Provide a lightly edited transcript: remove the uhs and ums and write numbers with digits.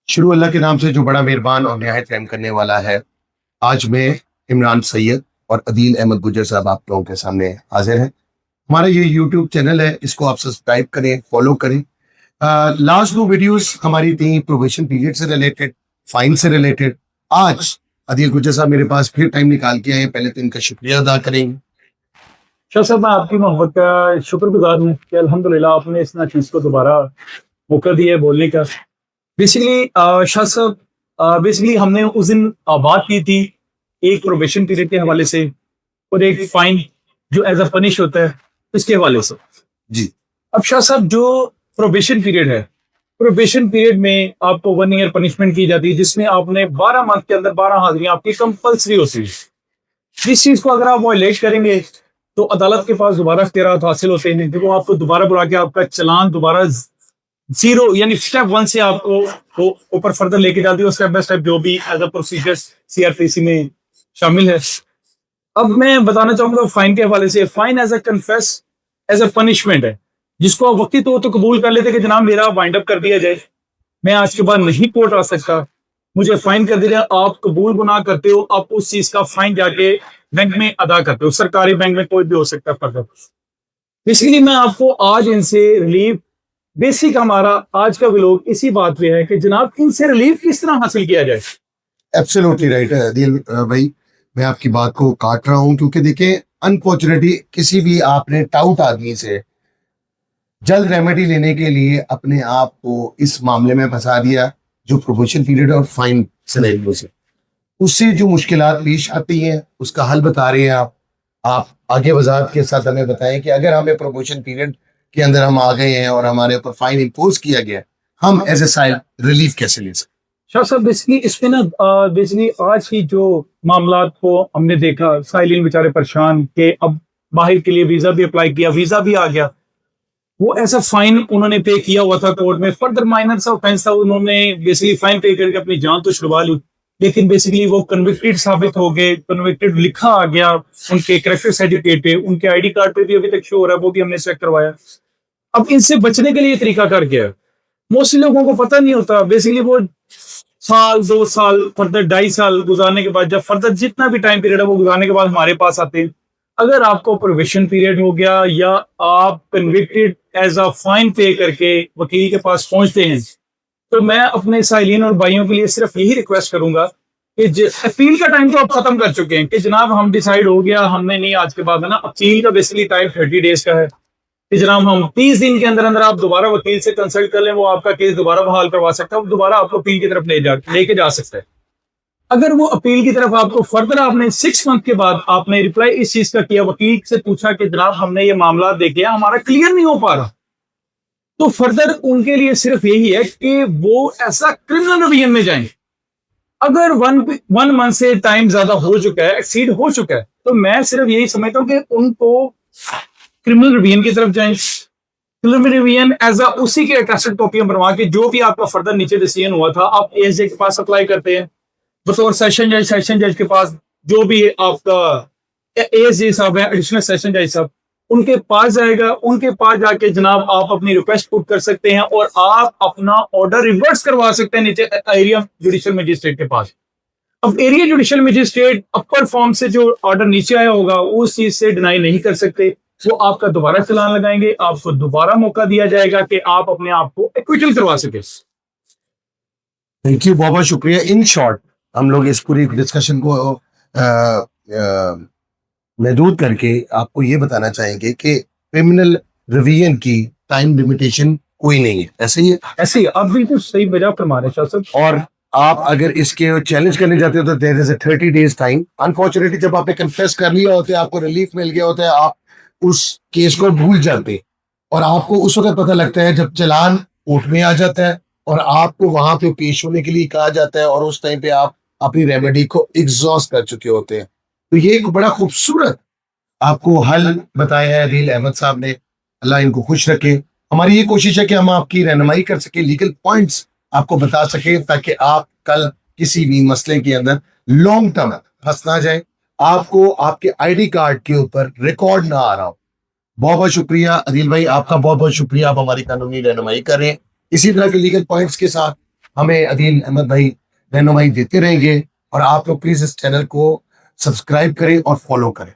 شروع اللہ کے نام سے جو بڑا مہربان اور نہایت رحم کرنے والا ہے۔ آج میں عمران سید اور عدیل احمد گجر صاحب آپ لوگوں کے سامنے حاضر ہیں۔ ہمارا یہ یوٹیوب چینل ہے، اس کو آپ سبسکرائب کریں، فالو کریں۔ لاسٹ دو ویڈیوز ہماری تھیں پروبیشن پیریڈ سے ریلیٹڈ، فائن سے ریلیٹڈ۔ آج عدیل گجر صاحب میرے پاس پھر ٹائم نکال کے آئے، پہلے تو ان کا شکریہ ادا کریں گے۔ شاہ صاحب میں آپ کی محبت کا شکر گزار ہوں کہ الحمدللہ آپ نے اس چیز کو دوبارہ موقع دیا ہے بولنے کا۔ بیسیکلی شاہ صاحب ہم نے اس دن بات کی تھی ایک پروبیشن پیریڈ کے حوالے سے اور ایک فائن جو ایز اے پنش ہوتا ہے اس کے حوالے سے۔ جی اب شاہ صاحب جو پروبیشن پیریڈ ہے، پروبیشن پیریڈ میں آپ کو 1 ایئر پنشمنٹ کی جاتی ہے، جس میں آپ نے 12 منتھ کے اندر 12 حاضریاں آپ کی کمپلسری ہوتی ہے۔ جس چیز کو اگر آپ وائلیٹ کریں گے تو عدالت کے پاس دوبارہ اختیارات حاصل ہوتے ہیں کہ وہ آپ کو دوبارہ بلا کے آپ کا چلان دوبارہ زیرو یعنی سٹیپ 1 سے آپ کو اوپر فردر لے کے جاتی ہے، سٹیپ بائی سٹیپ جو بھی as a procedure C R P C میں شامل ہے۔ اب میں بتانا چاہوں گا فائن کے حوالے سے، fine is a confess is a punishment ہے، جس کو آپ وقتی طور تو قبول کر لیتے کہ جناب میرا وائنڈ اپ کر دیا جائے، میں آج کے بعد نہیں کورٹ آ سکتا، مجھے فائن کر دیا جائے۔ آپ قبول گناہ کرتے ہو، آپ اس چیز کا فائن جا کے بینک میں ادا کرتے ہو، سرکاری بینک میں کوئی بھی ہو سکتا ہے فردر۔ اس لیے میں آپ کو آج ان سے ریلیف، بیسک ہمارا آج کا ویلوگ اسی بات پہ ہے کہ جناب ان سے ریلیف کس طرح حاصل کیا جائے۔ ایبسولوٹلی رائٹ ہے عدیل بھائی، میں آپ کی بات کو کاٹ رہا ہوں کیونکہ دیکھیں انفارچونیٹلی کسی بھی آپ نے ٹاؤٹ آدمی سے جلد ریمیڈی لینے کے لیے اپنے آپ کو اس معاملے میں پھنسا دیا جو پروبیشن پیریڈ اور فائن سینیریو سے، اس سے جو مشکلات پیش آتی ہیں اس کا حل بتا رہے ہیں آپ آگے وضاحت کے ساتھ ہمیں بتائیں کہ اگر ہمیں پروبیشن پیریڈ کے اندر ہم آ گئے ہیں اور ہمارے اوپر فائن امپوز کیا گیا، ہم ایز اے سائل ریلیف کیسے لے سکتے؟ شاہ صاحب بیسکلی اس میں نا آج کی جو معاملات کو ہم نے دیکھا، سائلین بیچارے پریشان کہ اب باہر کے لیے ویزا بھی اپلائی کیا، ویزا بھی آ گیا، وہ ایسا فائن انہوں نے پے کیا ہوا تھا کورٹ میں، فردر مائنر سا آفینس تھا، انہوں نے بیسکلی فائن پے کر کے اپنی جان تو چھڑوا لی، لیکن بیسکلی وہ کنوکٹڈ ثابت ہو گئے، کنوکٹڈ لکھا آ گیا ان کے کریکٹر سرٹیفکیٹ پہ، ان کے آئی ڈی کارڈ پہ بھی ابھی تک شو ہو رہا ہے، وہ بھی ہم نے چیک کروایا۔ اب ان سے بچنے کے لیے طریقہ کار کیا ہے، موسٹلی لوگوں کو پتہ نہیں ہوتا۔ بیسکلی وہ سال 2 سال فردر 2.5 سال گزارنے کے بعد، جب فردر جتنا بھی ٹائم پیریڈ ہے وہ گزارنے کے بعد ہمارے پاس آتے ہیں۔ اگر آپ کو پروبیشن پیریڈ ہو گیا یا آپ کنوکٹڈ ایز اے فائن پے کر کے وکیل کے پاس پہنچتے ہیں، تو میں اپنے سائلین اور بھائیوں کے لیے صرف یہی ریکویسٹ کروں گا کہ اپیل کا ٹائم تو آپ ختم کر چکے ہیں کہ جناب ہم ڈیسائیڈ ہو گیا، ہم نے نہیں آج کے بعد ہے نا، اپیل کا بیسکلی ٹائم 30 ڈیز کا ہے کہ جناب ہم 30 دن کے اندر اندر آپ دوبارہ وکیل سے کنسلٹ کر لیں، وہ آپ کا کیس دوبارہ بحال کروا سکتا ہے، وہ دوبارہ آپ کو اپیل کی طرف لے کے جا سکتا ہے۔ اگر وہ اپیل کی طرف آپ کو فردر آپ نے 6 منتھ کے بعد آپ نے ریپلائی اس چیز کا کیا، وکیل سے پوچھا کہ جناب ہم نے یہ معاملات دیکھے ہیں، ہمارا کلیئر نہیں ہو پا رہا، تو فردر ان کے لیے صرف یہی ہے کہ وہ ایسا کرمنل ریویژن میں جائیں۔ اگر 1 منتھ سے ٹائم زیادہ ہو چکا ہے، ایکسیڈ ہو چکا ہے، تو میں صرف یہی سمجھتا ہوں کہ ان کو کرمنل ریویژن کی طرف جائیں۔ کرمنل ریویژن ایز اے اسی کے اٹیسٹڈ کاپیاں بنوا کے جو بھی آپ کا فردر نیچے ڈیسیژن ہوا تھا، آپ اے ایس جے کے پاس اپلائی کرتے ہیں بطور سیشن جج کے پاس، جو بھی آپ کا اے ایس جے صاحب ہیں، ایڈیشنل سیشن جج صاحب، ان کے پاس جائے گا، ان کے پاس جا کے جناب آپ اپنی ریکویسٹ پٹ کر سکتے ہیں اور آپ اپنا آرڈر ریورس کروا سکتے ہیں نیچے ایریا جوڈیشل مجسٹریٹ کے پاس۔ اب ایریا جوڈیشل مجسٹریٹ اپر فارم سے جو آرڈر نیچے آیا ہوگا اس چیز سے ڈینائی نہیں کر سکتے، وہ آپ کا دوبارہ چلان لگائیں گے، آپ کو دوبارہ موقع دیا جائے گا کہ آپ اپنے آپ کو ایکویٹل کروا سکیں۔ تھینک یو، بہت بہت شکریہ۔ ان شارٹ ہم لوگ اس پوری ڈسکشن کو محدود کر کے آپ کو یہ بتانا چاہیں گے کہ کرمنل ریویژن کی ٹائم لمیٹیشن کوئی نہیں ہے، ایسے ہی ہے؟ ایسے ہی آپ بالکل صحیح وجہ فرما رہے ہیں شاہ صاحب۔ اور آپ اگر اس کے چیلنج کرنے جاتے ہو تو دیر از اے 30 days ٹائم۔ انفارچونیٹلی جب آپ نے کنفیس کر لیا ہوتا ہے، آپ کو ریلیف مل گیا ہوتا ہے، آپ اس کیس کو بھول جاتے اور آپ کو اس وقت پتہ لگتا ہے جب چلان کورٹ میں آ جاتا ہے اور آپ کو وہاں پہ پیش ہونے کے لیے کہا جاتا ہے اور اس ٹائم پہ آپ اپنی ریمیڈی کو ایگزاسٹ کر چکے ہوتے ہیں۔ تو یہ ایک بڑا خوبصورت آپ کو حل بتایا ہے عدیل احمد صاحب نے، اللہ ان کو خوش رکھے۔ ہماری یہ کوشش ہے کہ ہم آپ کی رہنمائی کر سکیں، لیگل پوائنٹس آپ کو بتا سکیں تاکہ آپ کل کسی بھی مسئلے کے اندر لانگ ٹرم پھنس نہ جائیں، آپ کو آپ کے آئی ڈی کارڈ کے اوپر ریکارڈ نہ آ رہا ہو۔ بہت بہت شکریہ عدیل بھائی، آپ کا بہت بہت شکریہ، آپ ہماری قانونی رہنمائی کر رہے ہیں۔ اسی طرح کے لیگل پوائنٹس کے ساتھ ہمیں عدیل احمد بھائی رہنمائی دیتے رہیں گے, اور آپ لوگ پلیز اس چینل کو سبسکرائب کریں اور فالو کریں.